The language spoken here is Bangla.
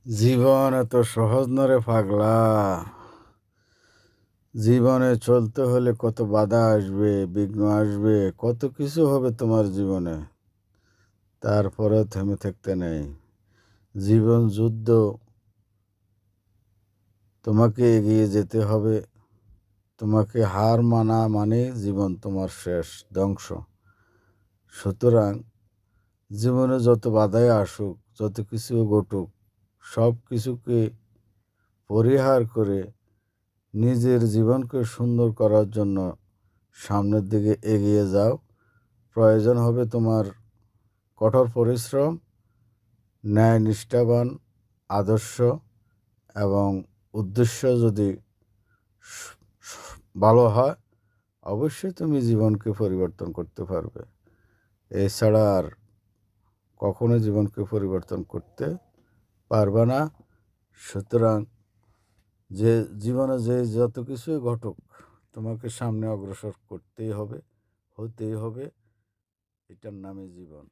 জীবন এত সহজ না রে পাগলা। জীবনে চলতে হলে কত বাধা আসবে, বিঘ্ন আসবে, কত কিছু হবে তোমার জীবনে। তারপরেও থেমে থাকতে নেই। জীবন যুদ্ধ, তোমাকে এগিয়ে যেতে হবে। তোমাকে হার মানা মানে জীবন তোমার শেষ, ধ্বংস। সুতরাং জীবনে যত বাধাই আসুক, যত কিছু ঘটুক, সব কিছুকে পরিহার করে নিজের জীবনকে সুন্দর করার জন্য সামনের দিকে এগিয়ে যাও। প্রয়োজন হবে তোমার কঠোর পরিশ্রম, ন্যায় নিষ্ঠাবান আদর্শ এবং উদ্দেশ্য যদি স- ভালো হয়, অবশ্যই তুমি জীবনকে পরিবর্তন করতে পারবে। এছাড়া আর কখনো জীবনকে পরিবর্তন করতে পারবে না। সুতরাং যে জীবনে যে যত কিছুই ঘটুক, তোমাকে সামনে অগ্রসর করতেই হবে, হতেই হবে। এটার নামে জীবন।